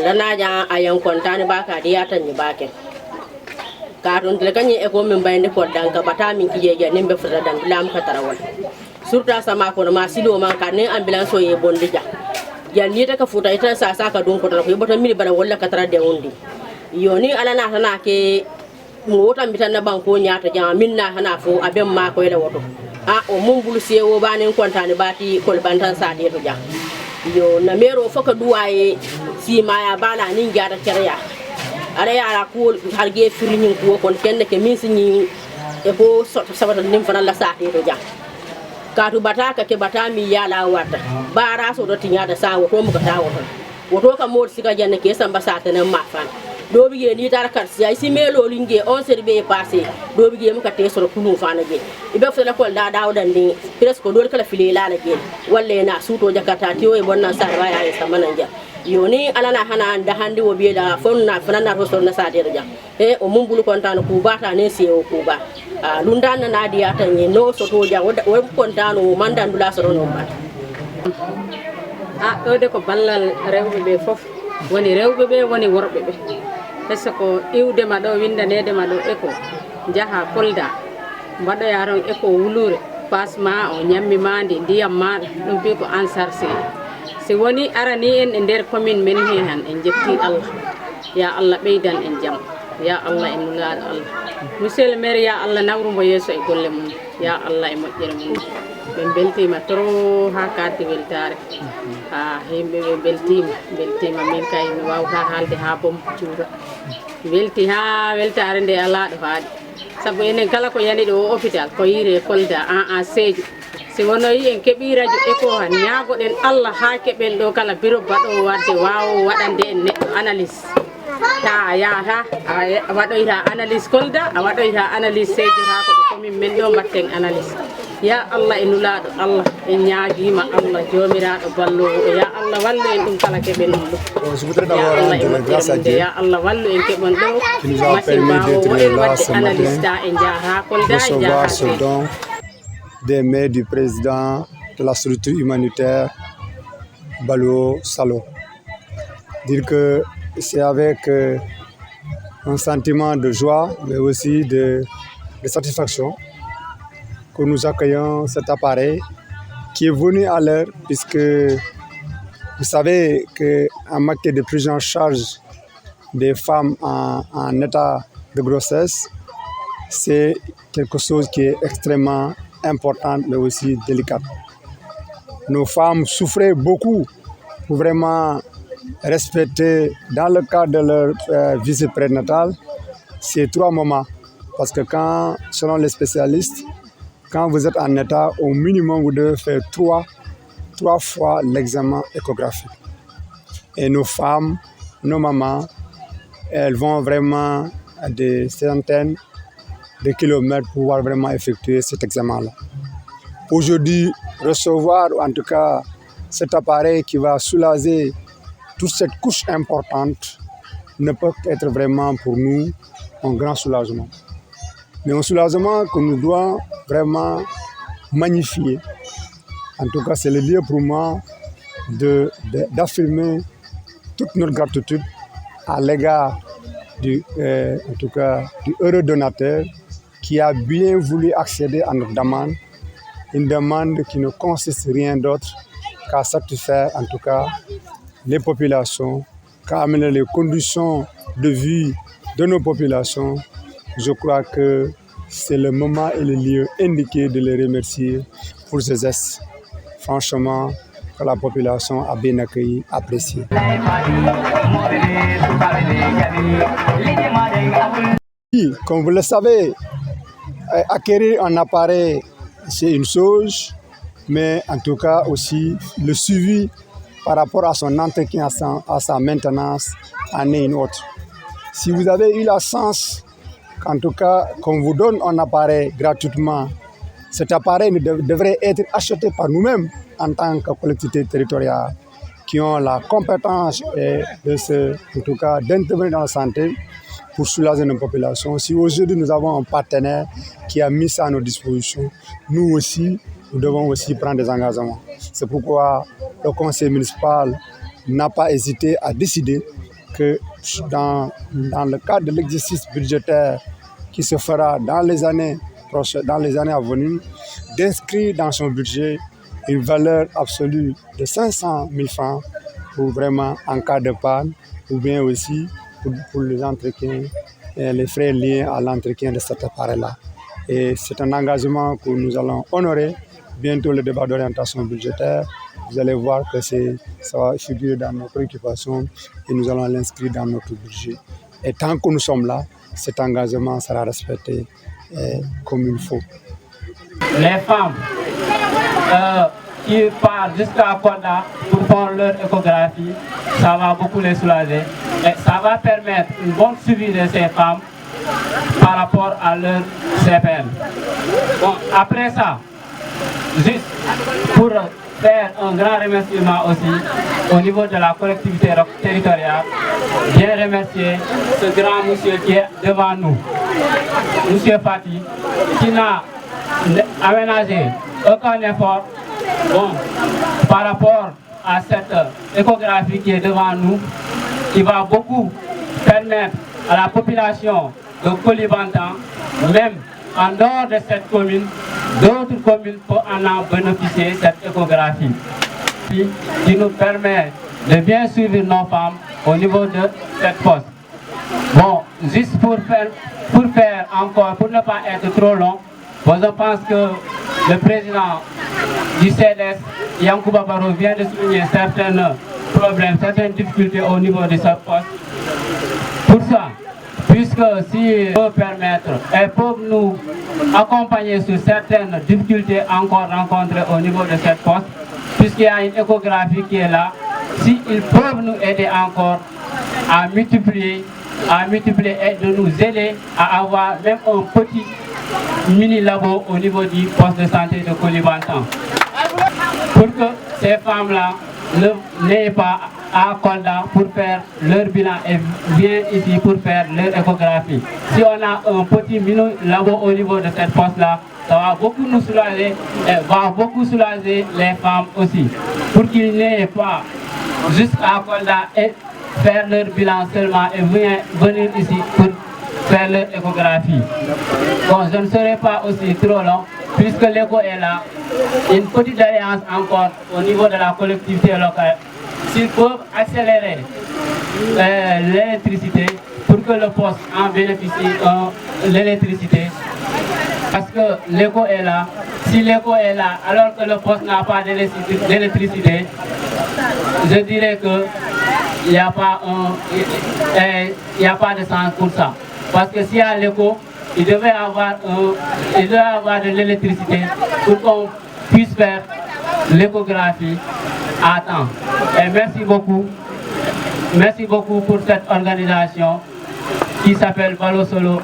alana ja ayan kontani baka dia tan ni bake karon tele kanyi e ko min bayne ko danka bata min kijeje nimbe fura dan lam ka tarawal surta sama ko ma silo man ka ne ambulance ye bondija yanni ta ka futa ita sa ka don ko tan ko bota mili bara walla ka tara de wondi yoni alana tana ke mo tan bitan na banko nyaata jama minna hana fo abem ma ko ele woto o mun bulu sewo banen kontani bati kol bantan sa de to ja yo na mero foka duwaye si maya bala nin jara kerya ala ya ko harge firinin ko kon kende ke min sinyi e ko sabata nim fana la saati to ja katu bataka ke batami yala wata bara so do tinya da sawo to muka tawo woto ka mod siga janne ke samba saata na mafan do biye ni tar kat si ay si melo linge on serbe passé do biye muka te soro kunu fana ge ibe fela ko da dawdan ni presque do kala file la ge walle na suto jakata ti o e bonna sarwa ya e samananja yoni alana hana da handi wo biye da fonna fanana to soro na saade ja e o mun bulu kontano ku bata ne si o ku ba lundana na dia tan ni no soto ja wo kontano mandan dula soro no ba do de ko ballal rewbe be fof woni rewbe be woni worbe be ko iwde ma do windanede ma do eko jaha kolda mbado yaron eko wulure pasma o nyammi mandi ndiyam ma dum bi ko ansarse si woni arani en e der commune men hen en jetti Allah ya Allah beydan en jam ya Allah en nulaado Allah monsieur le maire ya Allah nawru mo yeso e golle mum ya Allah e mojjere mum be beltima tro ha kadde weltare himbe be beltima min kay mi wawta halde ha bom ciuda welti ha weltare nde ala do faadi sabu enen kala ko yani do hôpital ko yire kolda a seju si wono yi en kebi radio eko han nyaago den Allah ha keben do kala biro bado wadde wawo wadande en neddo analyse ta ya ha wado ira analyse kolda a wado ira analyse seju ha ko komin men do batten analyse ya Allah inulado Allah en nyaagima Allah jomiraado ballo ya Allah wallu en dum kala keben dum je voudrais d'abord rendre grâce à Dieu ya Allah wallu en kebon do qui nous a permis d'être là ce matin recevoir ce don des mains du président de la structure humanitaire Balo Salo. Dire que c'est avec un sentiment de joie mais aussi de satisfaction que nous accueillons cet appareil qui est venu à l'heure puisque vous savez qu'en matière de prise en charge des femmes en état de grossesse, c'est quelque chose qui est extrêmement important mais aussi délicat. Nos femmes souffraient beaucoup pour vraiment respecter dans le cadre de leur visite prénatale ces 3 moments. Parce que selon les spécialistes, quand vous êtes en état, au minimum, vous devez faire 3 fois l'examen échographique. Et nos femmes, nos mamans, elles vont vraiment à des centaines de kilomètres pour pouvoir vraiment effectuer cet examen-là. Aujourd'hui, recevoir, en tout cas, cet appareil qui va soulager toute cette couche importante ne peut être vraiment pour nous un grand soulagement. Mais un soulagement que nous devons vraiment magnifier. En tout cas, c'est le lieu pour moi d'affirmer toute notre gratitude à l'égard en tout cas, du heureux donateur qui a bien voulu accéder à notre demande. Une demande qui ne consiste rien d'autre qu'à satisfaire en tout cas les populations, qu'à amener les conditions de vie de nos populations. Je crois que c'est le moment et le lieu indiqué de les remercier pour ces gestes. Franchement, que la population a bien accueilli, apprécié. Comme vous le savez, acquérir un appareil, c'est une chose, mais en tout cas aussi le suivi par rapport à son entretien, à sa maintenance, en est une autre. Si vous avez eu la chance, en tout cas, qu'on vous donne un appareil gratuitement, cet appareil devrait être acheté par nous-mêmes en tant que collectivité territoriale qui ont la compétence en tout cas, d'intervenir dans la santé pour soulager nos populations. Si aujourd'hui nous avons un partenaire qui a mis ça à nos dispositions, nous aussi, nous devons aussi prendre des engagements. C'est pourquoi le conseil municipal n'a pas hésité à décider que dans le cadre de l'exercice budgétaire qui se fera dans les années prochaines, dans les années à venir, d'inscrire dans son budget une valeur absolue de 500 000 francs pour vraiment en cas de panne ou bien aussi pour les entretiens et les frais liés à l'entretien de cet appareil-là. Et c'est un engagement que nous allons honorer. Bientôt le débat d'orientation budgétaire, vous allez voir que ça va figurer dans nos préoccupations et nous allons l'inscrire dans notre budget. Et tant que nous sommes là, cet engagement sera respecté comme il faut. Les femmes qui partent jusqu'à Kolda pour faire leur échographie, ça va beaucoup les soulager et ça va permettre une bonne suivi de ces femmes par rapport à leur CPN. Bon, après ça, juste pour faire un grand remerciement aussi au niveau de la collectivité territoriale, bien remercier ce grand monsieur qui est devant nous, monsieur Fati, qui n'a aménagé aucun effort par rapport à cette échographie qui est devant nous, qui va beaucoup permettre à la population de Koulibantang, même en dehors de cette commune, d'autres communes peuvent en bénéficier de cette échographie, qui nous permet de bien suivre nos femmes au niveau de cette poste. Bon, juste pour faire encore, pour ne pas être trop long, bon, je pense que le président du CDS, Yankouba Baro, vient de souligner certains problèmes, certaines difficultés au niveau de cette poste. Pour ça, puisque s'ils peuvent permettre, elles peuvent nous accompagner sur certaines difficultés encore rencontrées au niveau de cette poste, puisqu'il y a une échographie qui est là, s'ils peuvent nous aider encore à multiplier et de nous aider à avoir même un petit mini-labo au niveau du poste de santé de Koulibantang, pour que ces femmes-là n'aient pas à Kolda pour faire leur bilan et viennent ici pour faire leur échographie. Si on a un petit mini-labo au niveau de cette poste-là, ça va beaucoup nous soulager et va beaucoup soulager les femmes aussi, pour qu'ils n'aient pas jusqu'à Kolda et faire leur bilan seulement et venir ici pour faire leur échographie. Bon, je ne serai pas aussi trop long, puisque l'écho est là. Une petite alliance encore au niveau de la collectivité locale. S'ils peuvent accélérer l'électricité pour que le poste en bénéficie l'électricité, parce que l'écho est là. Si l'écho est là, alors que le poste n'a pas d'électricité, je dirais que il n'y a pas de sens pour ça. Parce que s'il y a l'écho, il devait avoir de l'électricité pour qu'on puisse faire l'échographie à temps. Et merci beaucoup. Merci beaucoup pour cette organisation qui s'appelle Balo Solo.